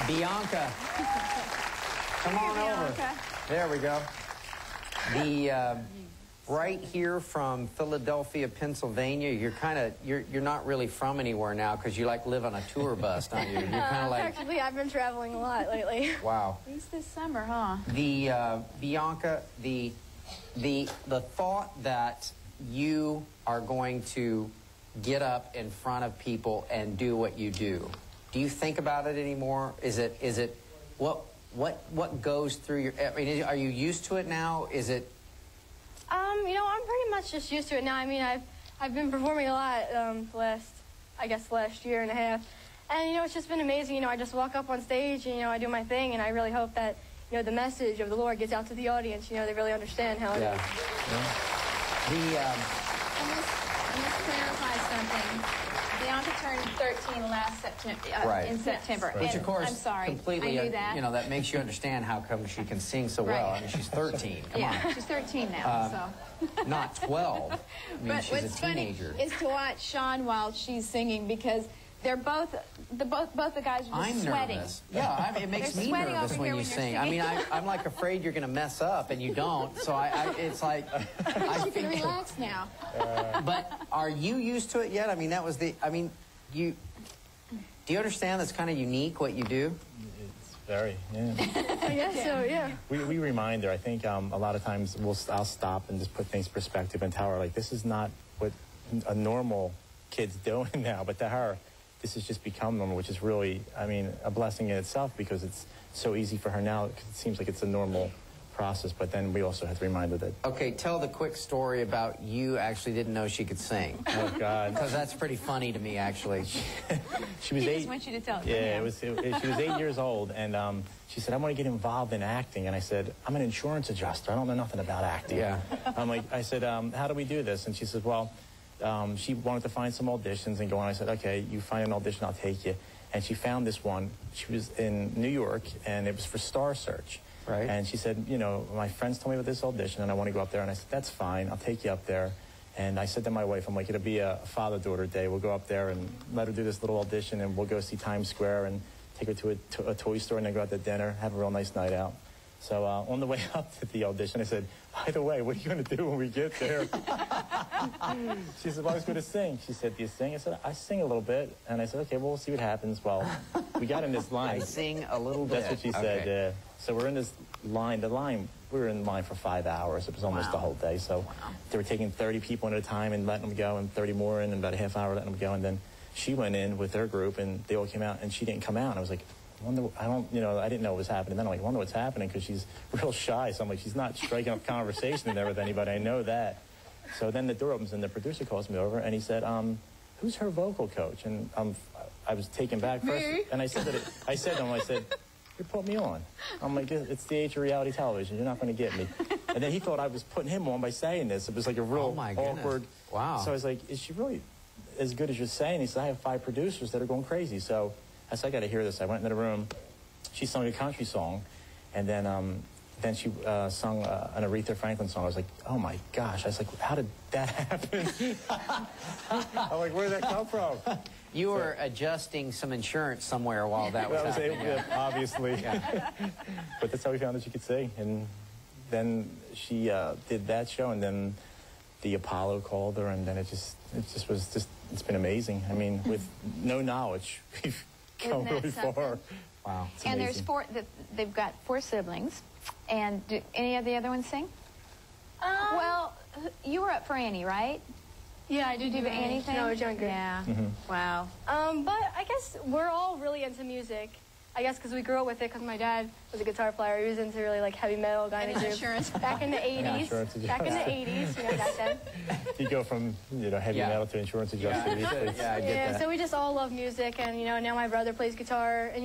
Bianca, come on over. There we go. Right here from Philadelphia, Pennsylvania. You're not really from anywhere now because you like live on a tour bus, don't you? You're kind of like. Actually, I've been traveling a lot lately. Wow. At least this summer, huh? Bianca, the thought that you are going to get up in front of people and do what you do. Do you think about it anymore? Is it what goes through your? I mean, are you used to it now? Is it? You know, I'm pretty much just used to it now. I mean, I've been performing a lot last year and a half, and you know, it's just been amazing. You know, I just walk up on stage and you know, I do my thing, and I really hope that you know the message of the Lord gets out to the audience. You know, they really understand how it is. Yeah. I must clarify something. Bianca turned 13 last September, in September. Which, of course, I'm sorry, completely, I knew that. You know, that makes you understand how come she can sing so well. I mean, she's 13. Come on. She's 13 now, so. Not 12. I mean, but she's what's a teenager. funny is to watch Shawn while she's singing because they're both the guys are just sweating. Nervous. Yeah, it makes me nervous when you sing. I mean, I'm like afraid you're going to mess up, and you don't. So it's like you can relax now. But are you used to it yet? I mean, that was the. I mean, do you understand that's kind of unique what you do? It's very, yeah. I guess so, yeah. We remind her. I think a lot of times I'll stop and just put things in perspective and tell her, like, this is not what a normal kid's doing now, but to her, this has just become normal, which is really, I mean, a blessing in itself because it's so easy for her now because it seems like it's a normal process, but then we also have to remind her that. Okay, tell the quick story about you actually didn't know she could sing. Oh, God. Because that's pretty funny to me, actually. She was He 8. just wants you to tell it. Yeah, she was 8 years old, and she said, I want to get involved in acting. And I said, I'm an insurance adjuster. I don't know nothing about acting. Yeah. I said, how do we do this? And she said, well, she wanted to find some auditions and go on. I said, okay, you find an audition, I'll take you. And she found this one. She was in New York, and it was for Star Search. Right. And she said, you know, my friends told me about this audition, and I want to go up there. And I said, that's fine. I'll take you up there. And I said to my wife, I'm like, it'll be a father-daughter day. We'll go up there and let her do this little audition, and we'll go see Times Square and take her to a toy store and then go out to dinner, have a real nice night out. So on the way up to the audition, I said, by the way, what are you going to do when we get there? She said, well, I was going to sing. She said, do you sing? I said, I sing a little bit. And I said, okay, well, we'll see what happens. Well, we got in this line. I sing a little bit. That's what she said. Okay. So we're in this line. We were in line for 5 hours. It was almost the whole day. So they were taking 30 people at a time and letting them go, and 30 more in, and about a half hour letting them go. And then she went in with her group, and they all came out, and she didn't come out. And I was like, I didn't know what was happening. Then I'm like, I wonder what's happening because she's real shy. So I'm like, she's not striking up conversation there with anybody. I know that. So then the door opens, and the producer calls me over, and he said, who's her vocal coach? And I was taken back first. And I said, to him, you put me on. I'm like, it's the age of reality television. You're not going to get me. And then he thought I was putting him on by saying this. It was like a real awkward. Wow. So I was like, is she really as good as you're saying? He said, I have 5 producers that are going crazy. So I said, I got to hear this. I went into the room. She sung a country song. And then she sung an Aretha Franklin song. I was like, oh, my gosh. I was like, how did that happen? I'm like, where did that come from? You were adjusting some insurance somewhere while that was happening. Obviously. Yeah. But that's how we found that she could sing. And then she did that show, and then the Apollo called her, and then it's been amazing. I mean, with no knowledge, we've come really far. Wow. And there's they've got 4 siblings. And do any of the other ones sing? Well, you were up for Annie, right? Yeah, I did do Annie thing? when I was younger. Yeah. Wow. But I guess we're all really into music. I guess because we grew up with it because my dad was a guitar player. He was into really like heavy metal kind of groups. Back in the 80s. Back in the 80s, you know, back then. You go from, heavy metal to insurance adjuster. I get that. So we just all love music, and, now my brother plays guitar, and,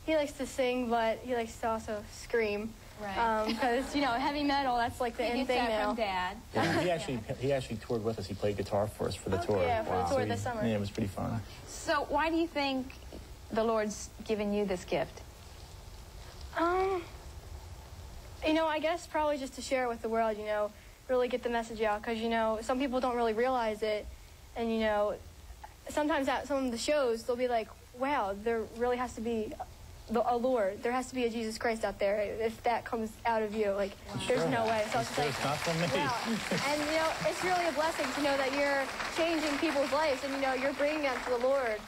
he likes to sing, but he likes to also scream. Right. Because, heavy metal, that's like the in thing now. From Dad. Yeah, he actually toured with us. He played guitar for us for the tour. Yeah, for the tour this summer. Yeah, it was pretty fun. So why do you think the Lord's given you this gift? I guess probably just to share it with the world, really get the message out. Because, some people don't really realize it. And, sometimes at some of the shows, they'll be like, wow, there really has to be a Lord. There has to be a Jesus Christ out there. If that comes out of you, like, there's no way. So it's like, not from me. wow. And, you know, it's really a blessing to know that you're changing people's lives, and, you know, you're bringing them to the Lord.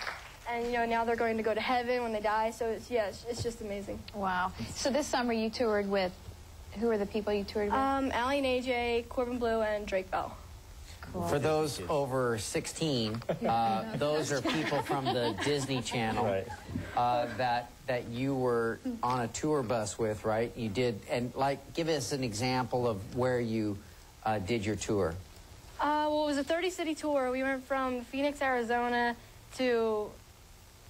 And, you know, now they're going to go to heaven when they die. So, it's just amazing. Wow. So this summer you toured with, who are the people you toured with? Allie and AJ, Corbin Blue, and Drake Bell. Cool. For those over 16, those are people from the Disney Channel that you were on a tour bus with, right? You did, and like, give us an example of where you did your tour. Well, it was a 30-city tour. We went from Phoenix, Arizona, to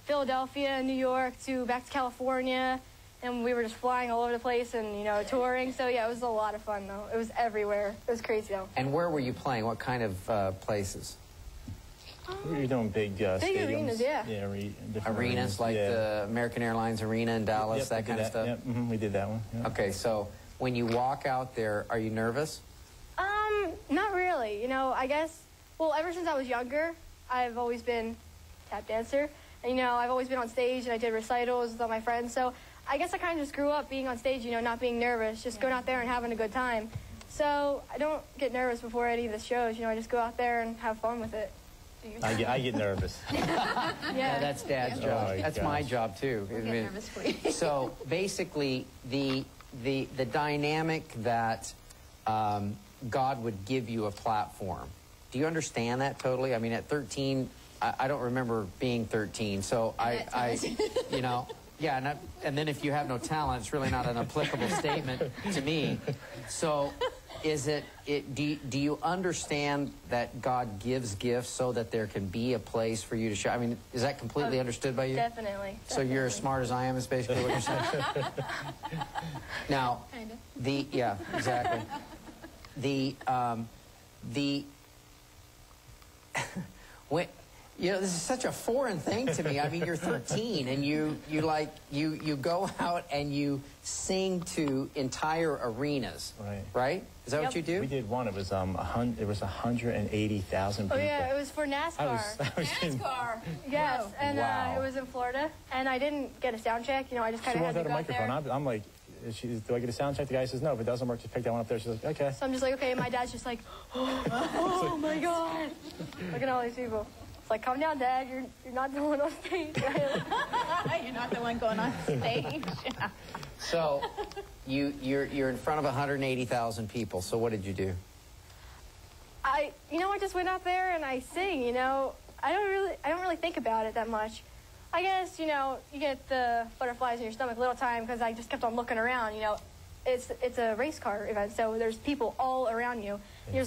Philadelphia, New York, to back to California. And we were just flying all over the place and, you know, touring. So, yeah, it was a lot of fun, though. It was everywhere. It was crazy, though. And where were you playing? What kind of places? We were doing big stadiums. Arenas, yeah. Arenas like the American Airlines Arena in Dallas, Yep, that kind of stuff? Yep, we did that one. Yep. Okay, so when you walk out there, are you nervous? Not really. You know, I guess, well, ever since I was younger, I've always been a tap dancer. And, you know, I've always been on stage, and I did recitals with all my friends. So I guess I kind of just grew up being on stage, you know, not being nervous, just going out there and having a good time. So I don't get nervous before any of the shows. You know, I just go out there and have fun with it. I get nervous. Yeah, that's Dad's job. Oh, that's my job, too. We'll get nervous for you. So basically, the dynamic that God would give you a platform. Do you understand that totally? I mean, at 13, I don't remember being 13, so I you know, yeah, and then if you have no talent, it's really not an applicable statement to me. So do you understand that God gives gifts so that there can be a place for you to show? I mean, is that completely understood by you? Definitely. So you're as smart as I am is basically what you're saying? Now, yeah, exactly. When, you know, this is such a foreign thing to me. I mean, you're 13 and you go out and you sing to entire arenas, right? Is that what you do? We did one. It was 180,000 people. Oh yeah, it was for NASCAR. I was NASCAR. Yes, and wow. It was in Florida, and I didn't get a sound check. You know, I just kind of had to go go a out there. microphone. I'm like, do I get a sound check? The guy says no. If it doesn't work, just pick that one up there. She's like, okay. So I'm just like, okay. And my dad's just like, oh my God, look at all these people. It's like, calm down, Dad. You're not the one on stage. You're not the one going on stage. So you're in front of 180,000 people. So what did you do? I just went out there and I sing. You know, I don't really think about it that much. I guess, you know, you get the butterflies in your stomach a little time because I just kept on looking around. You know, it's a race car event, so there's people all around you. You're